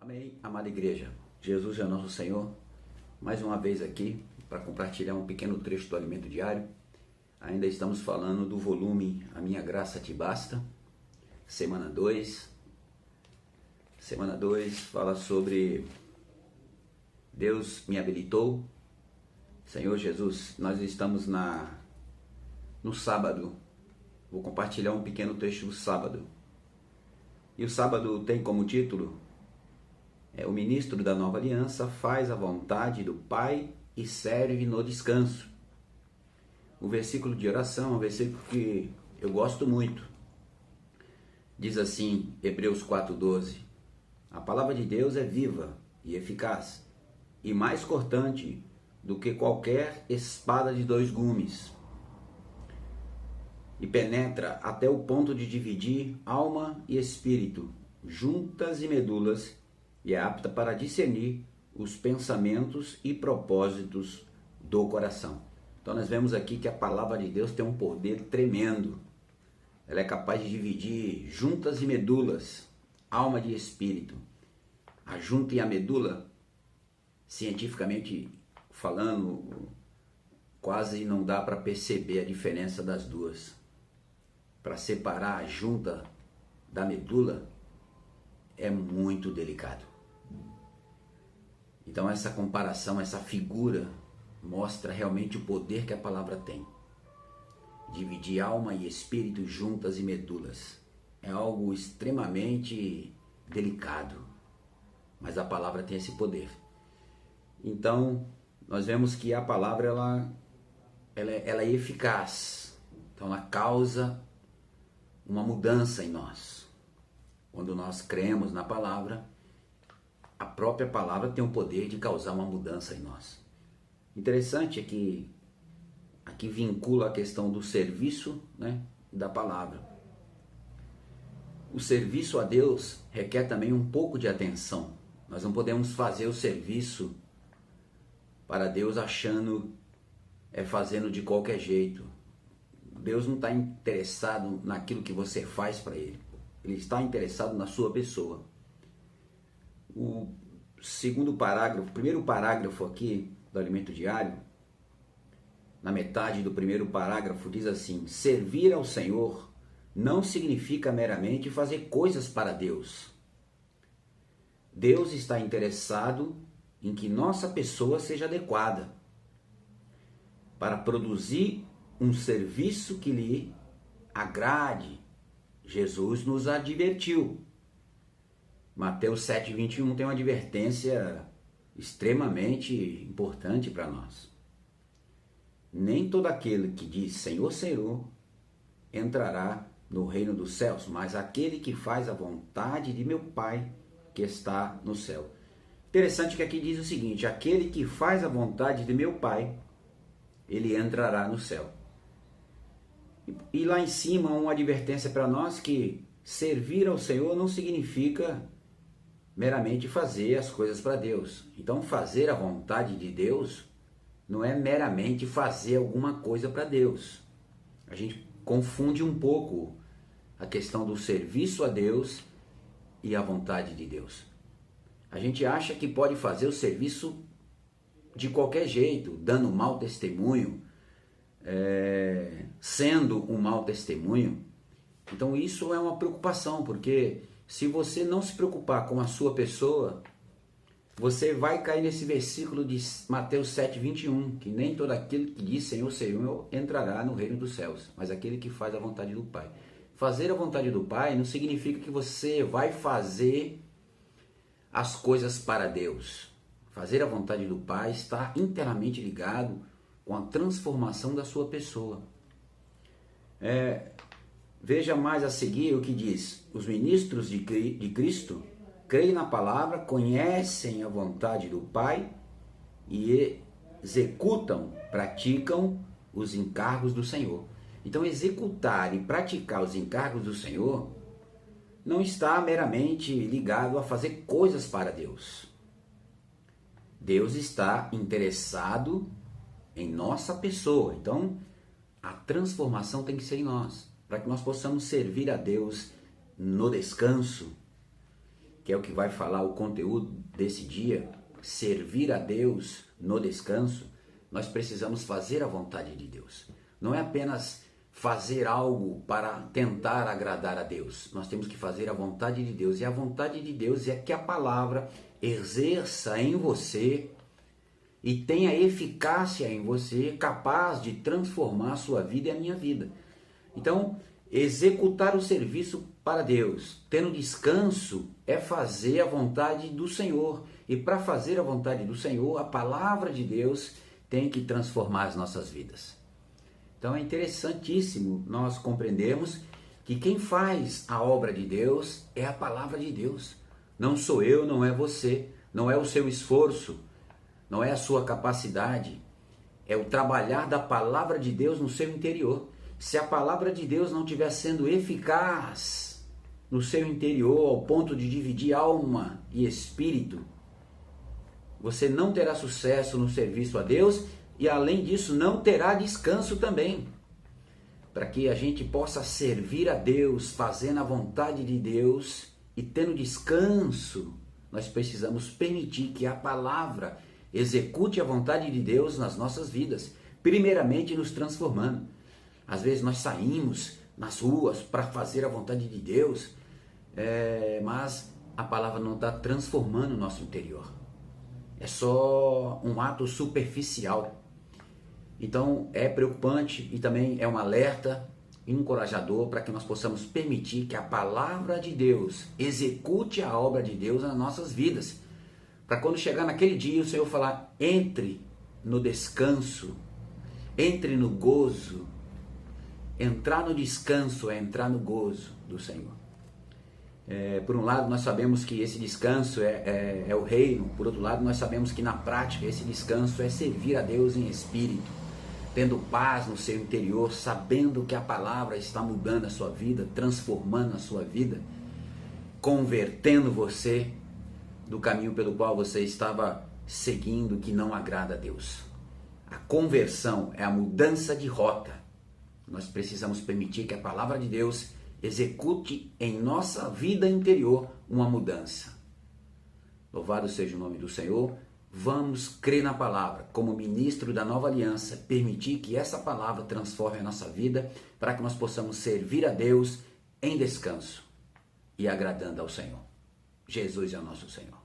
Amém, amada igreja. Jesus é nosso Senhor. Mais uma vez aqui para compartilhar um pequeno trecho do Alimento Diário. Ainda estamos falando do volume A Minha Graça Te Basta, semana 2. Semana 2 fala sobre Deus me habilitou. Senhor Jesus, nós estamos no sábado. Vou compartilhar um pequeno trecho do sábado. E o sábado tem como título: o ministro da nova aliança faz a vontade do Pai e serve no descanso. O versículo de oração é um versículo que eu gosto muito. Diz assim, Hebreus 4:12: a palavra de Deus é viva e eficaz, e mais cortante do que qualquer espada de dois gumes, e penetra até o ponto de dividir alma e espírito, juntas e medulas, e é apta para discernir os pensamentos e propósitos do coração. Então nós vemos aqui que a palavra de Deus tem um poder tremendo. Ela é capaz de dividir juntas e medulas, alma e espírito. A junta e a medula, cientificamente falando, quase não dá para perceber a diferença das duas. Para separar a junta da medula é muito delicado. Então essa comparação, essa figura mostra realmente o poder que a palavra tem. Dividir alma e espírito, juntas e medulas. É algo extremamente delicado, mas a palavra tem esse poder. Então nós vemos que a palavra ela é eficaz. Então ela causa uma mudança em nós. Quando nós cremos na palavra, a própria palavra tem o poder de causar uma mudança em nós. Interessante é que aqui vincula a questão do serviço, da palavra. O serviço a Deus requer também um pouco de atenção. Nós não podemos fazer o serviço para Deus fazendo de qualquer jeito. Deus não está interessado naquilo que você faz para Ele. Ele está interessado na sua pessoa. O primeiro parágrafo aqui do Alimento Diário, na metade do primeiro parágrafo, diz assim: servir ao Senhor não significa meramente fazer coisas para Deus. Deus está interessado em que nossa pessoa seja adequada para produzir um serviço que lhe agrade. Jesus nos advertiu. Mateus 7:21 tem uma advertência extremamente importante para nós. Nem todo aquele que diz Senhor, Senhor entrará no reino dos céus, mas aquele que faz a vontade de meu Pai que está no céu. Interessante que aqui diz o seguinte: aquele que faz a vontade de meu Pai, ele entrará no céu. E lá em cima uma advertência para nós que servir ao Senhor não significa meramente fazer as coisas para Deus. Então fazer a vontade de Deus não é meramente fazer alguma coisa para Deus. A gente confunde um pouco a questão do serviço a Deus e a vontade de Deus. A gente acha que pode fazer o serviço de qualquer jeito, dando mau testemunho, sendo um mau testemunho. Então isso é uma preocupação, porque se você não se preocupar com a sua pessoa, você vai cair nesse versículo de Mateus 7:21, que nem todo aquele que diz Senhor, Senhor entrará no reino dos céus, mas aquele que faz a vontade do Pai. Fazer a vontade do Pai não significa que você vai fazer as coisas para Deus. Fazer a vontade do Pai está inteiramente ligado com a transformação da sua pessoa. Veja mais a seguir o que diz: os ministros de Cristo creem na palavra, conhecem a vontade do Pai e executam, praticam os encargos do Senhor. Então executar e praticar os encargos do Senhor não está meramente ligado a fazer coisas para Deus. Deus está interessado em nossa pessoa. Então a transformação tem que ser em nós, para que nós possamos servir a Deus no descanso. que é o que vai falar o conteúdo desse dia, servir a Deus no descanso, nós precisamos fazer a vontade de Deus. Não é apenas fazer algo para tentar agradar a Deus. Nós temos que fazer a vontade de Deus. E a vontade de Deus é que a palavra exerça em você e tenha eficácia em você, capaz de transformar a sua vida e a minha vida. Então, executar o serviço para Deus, tendo descanso, é fazer a vontade do Senhor. E para fazer a vontade do Senhor, a palavra de Deus tem que transformar as nossas vidas. Então é interessantíssimo nós compreendermos que quem faz a obra de Deus é a palavra de Deus. Não sou eu, não é você, não é o seu esforço, não é a sua capacidade. É o trabalhar da palavra de Deus no seu interior. Se a palavra de Deus não estiver sendo eficaz no seu interior, ao ponto de dividir alma e espírito, você não terá sucesso no serviço a Deus e, além disso, não terá descanso também. Para que a gente possa servir a Deus, fazendo a vontade de Deus e tendo descanso, nós precisamos permitir que a palavra execute a vontade de Deus nas nossas vidas, primeiramente nos transformando. Às vezes nós saímos nas ruas para fazer a vontade de Deus, mas a palavra não está transformando o nosso interior. É só um ato superficial. Então é preocupante e também é um alerta encorajador para que nós possamos permitir que a palavra de Deus execute a obra de Deus nas nossas vidas. Para quando chegar naquele dia o Senhor falar, entre no descanso, entre no gozo. Entrar no descanso é entrar no gozo do Senhor. Por um lado, nós sabemos que esse descanso é o reino. Por outro lado, nós sabemos que na prática esse descanso é servir a Deus em espírito, tendo paz no seu interior, sabendo que a palavra está mudando a sua vida, transformando a sua vida, convertendo você do caminho pelo qual você estava seguindo, que não agrada a Deus. A conversão é a mudança de rota. Nós precisamos permitir que a palavra de Deus execute em nossa vida interior uma mudança. Louvado seja o nome do Senhor. Vamos crer na palavra, como ministro da nova aliança, permitir que essa palavra transforme a nossa vida, para que nós possamos servir a Deus em descanso e agradando ao Senhor. Jesus é o nosso Senhor.